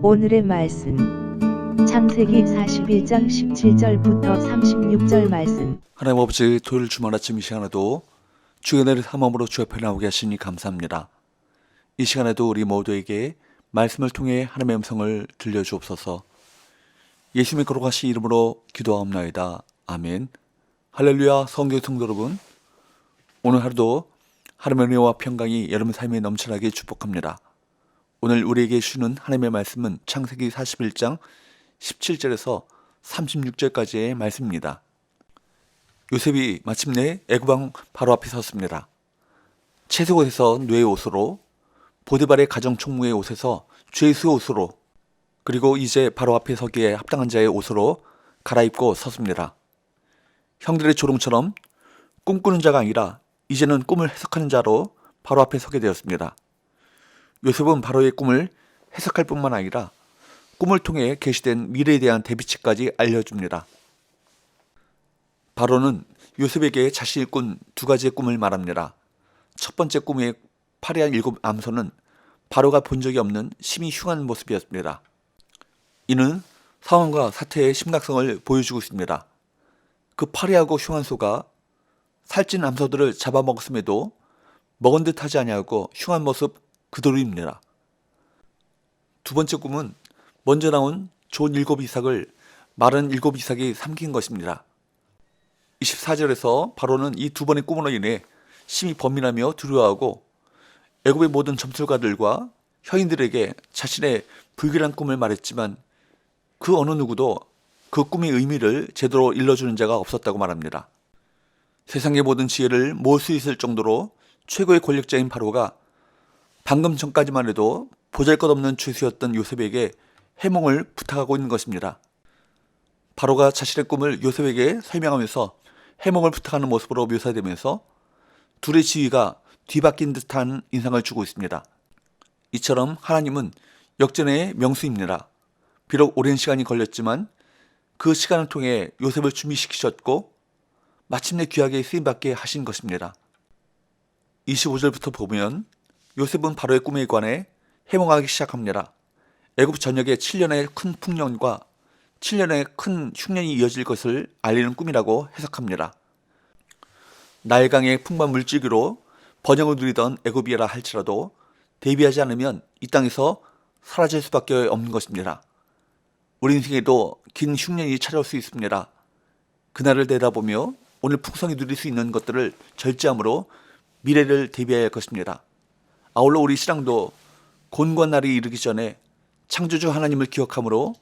오늘의 말씀 창세기 41장 17절부터 36절 말씀. 하나님 아버지, 토요일 주말 아침 이 시간에도 주의 은혜를 탐험으로 주 앞에 나오게 하시니 감사합니다. 이 시간에도 우리 모두에게 말씀을 통해 하나님의 음성을 들려주옵소서. 예수님의 거룩하신 이름으로 기도하옵나이다. 아멘. 할렐루야. 성경 성도 여러분, 오늘 하루도 하나님의 은혜와 평강이 여러분 삶에 넘쳐나게 축복합니다. 오늘 우리에게 주는 하나님의 말씀은 창세기 41장 17절에서 36절까지의 말씀입니다. 요셉이 마침내 애굽왕 바로 앞에 섰습니다. 채색옷에서 뇌의 옷으로, 보디발의 가정 총무의 옷에서 죄수의 옷으로, 그리고 이제 바로 앞에 서기에 합당한 자의 옷으로 갈아입고 섰습니다. 형들의 조롱처럼 꿈꾸는 자가 아니라 이제는 꿈을 해석하는 자로 바로 앞에 서게 되었습니다. 요셉은 바로의 꿈을 해석할 뿐만 아니라 꿈을 통해 계시된 미래에 대한 대비책까지 알려줍니다. 바로는 요셉에게 자신이 꾼 두 가지의 꿈을 말합니다. 첫 번째 꿈의 화려한 7 암소는 바로가 본 적이 없는 심히 흉한 모습이었습니다. 이는 상황과 사태의 심각성을 보여주고 있습니다. 그 화려하고 흉한 소가 살찐 암소들을 잡아먹었음에도 먹은 듯 하지 아니하고 흉한 모습 그대로입니다. 두 번째 꿈은 먼저 나온 좋은 7 이삭을 마른 7 이삭이 삼킨 것입니다. 24절에서 바로는 이 두 번의 꿈으로 인해 심히 번민하며 두려워하고 애굽의 모든 점술가들과 현인들에게 자신의 불길한 꿈을 말했지만 그 어느 누구도 그 꿈의 의미를 제대로 일러주는 자가 없었다고 말합니다. 세상의 모든 지혜를 모을 수 있을 정도로 최고의 권력자인 바로가 방금 전까지만 해도 보잘것없는 죄수였던 요셉에게 해몽을 부탁하고 있는 것입니다. 바로가 자신의 꿈을 요셉에게 설명하면서 해몽을 부탁하는 모습으로 묘사되면서 둘의 지위가 뒤바뀐 듯한 인상을 주고 있습니다. 이처럼 하나님은 역전의 명수입니다. 비록 오랜 시간이 걸렸지만 그 시간을 통해 요셉을 준비시키셨고 마침내 귀하게 쓰임받게 하신 것입니다. 25절부터 보면 요셉은 바로의 꿈에 관해 해몽하기 시작합니다. 애굽 전역에 7년의 큰 풍년과 7년의 큰 흉년이 이어질 것을 알리는 꿈이라고 해석합니다. 나일강의 풍부한 물줄기로 번영을 누리던 애굽이라 할지라도 대비하지 않으면 이 땅에서 사라질 수밖에 없는 것입니다. 우리 인생에도 긴 흉년이 찾아올 수 있습니다. 그날을 내다보며 오늘 풍성히 누릴 수 있는 것들을 절제함으로 미래를 대비해야 할 것입니다. 아울러 우리 신앙도 곤고한 날이 이르기 전에 창조주 하나님을 기억함으로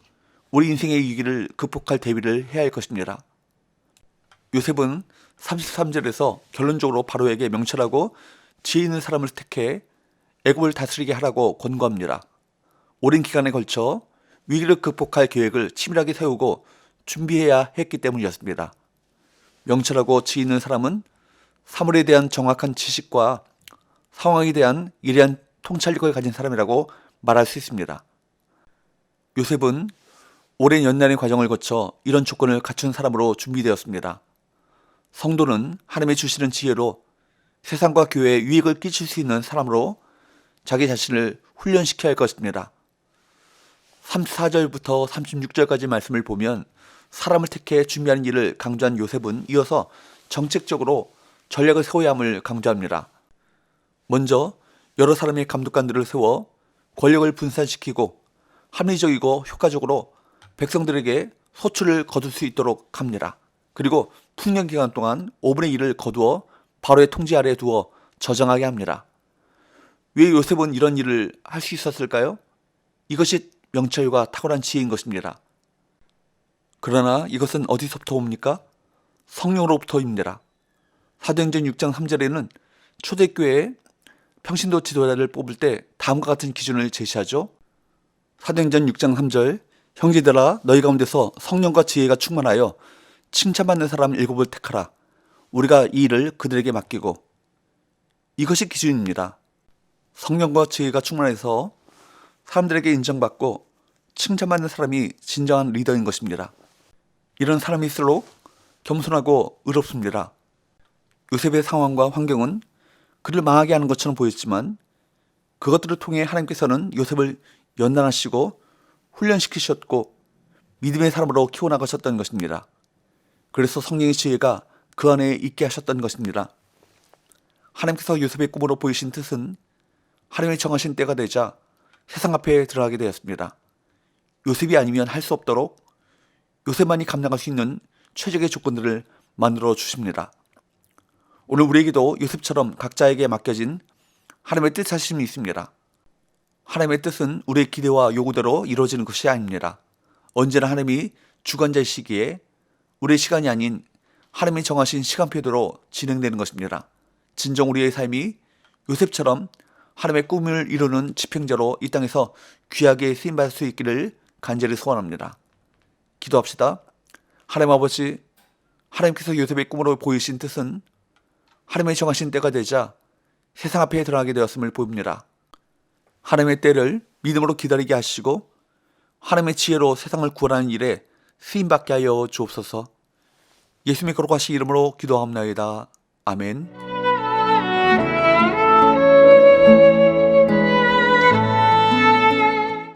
우리 인생의 위기를 극복할 대비를 해야 할 것입니다. 요셉은 33절에서 결론적으로 바로에게 명철하고 지혜 있는 사람을 택해 애굽을 다스리게 하라고 권고합니다. 오랜 기간에 걸쳐 위기를 극복할 계획을 치밀하게 세우고 준비해야 했기 때문이었습니다. 명철하고 지혜 있는 사람은 사물에 대한 정확한 지식과 상황에 대한 예리한 통찰력을 가진 사람이라고 말할 수 있습니다. 요셉은 오랜 연단의 과정을 거쳐 이런 조건을 갖춘 사람으로 준비되었습니다. 성도는 하나님의 주시는 지혜로 세상과 교회에 유익을 끼칠 수 있는 사람으로 자기 자신을 훈련시켜야 할 것입니다. 34절부터 36절까지 말씀을 보면 사람을 택해 준비하는 일을 강조한 요셉은 이어서 정책적으로 전략을 세워야 함을 강조합니다. 먼저 여러 사람의 감독관들을 세워 권력을 분산시키고 합리적이고 효과적으로 백성들에게 소출을 거둘 수 있도록 합니다. 그리고 풍년 기간 동안 5분의 1을 거두어 바로의 통제 아래에 두어 저장하게 합니다. 왜 요셉은 이런 일을 할 수 있었을까요? 이것이 명철과 탁월한 지혜인 것입니다. 그러나 이것은 어디서부터 옵니까? 성령으로부터입니다. 사도행전 6장 3절에는 초대교회에 평신도 지도자를 뽑을 때 다음과 같은 기준을 제시하죠. 사도행전 6장 3절, 형제들아 너희 가운데서 성령과 지혜가 충만하여 칭찬받는 사람 7을 택하라. 우리가 이 일을 그들에게 맡기고. 이것이 기준입니다. 성령과 지혜가 충만해서 사람들에게 인정받고 칭찬받는 사람이 진정한 리더인 것입니다. 이런 사람일수록 겸손하고 의롭습니다. 요셉의 상황과 환경은 그를 망하게 하는 것처럼 보였지만 그것들을 통해 하나님께서는 요셉을 연단하시고 훈련시키셨고 믿음의 사람으로 키워나가셨던 것입니다. 그래서 성령의 지혜가 그 안에 있게 하셨던 것입니다. 하나님께서 요셉의 꿈으로 보이신 뜻은 하나님의 정하신 때가 되자 세상 앞에 들어가게 되었습니다. 요셉이 아니면 할 수 없도록 요셉만이 감당할 수 있는 최적의 조건들을 만들어 주십니다. 오늘 우리에게도 요셉처럼 각자에게 맡겨진 하나님의 뜻하심이 있습니다. 하나님의 뜻은 우리의 기대와 요구대로 이루어지는 것이 아닙니다. 언제나 하나님이 주관자이시기에 우리의 시간이 아닌 하나님이 정하신 시간표대로 진행되는 것입니다. 진정 우리의 삶이 요셉처럼 하나님의 꿈을 이루는 지평자로 이 땅에서 귀하게 쓰임받을 수 있기를 간절히 소원합니다. 기도합시다. 하나님 아버지, 하나님께서 요셉의 꿈으로 보이신 뜻은 하나님의 정하신 때가 되자 세상 앞에 드러나게 되었음을 보입니다. 하나님의 때를 믿음으로 기다리게 하시고 하나님의 지혜로 세상을 구원하는 일에 쓰임받게 하여 주옵소서. 예수님의 거룩하신 이름으로 기도하옵나이다. 아멘.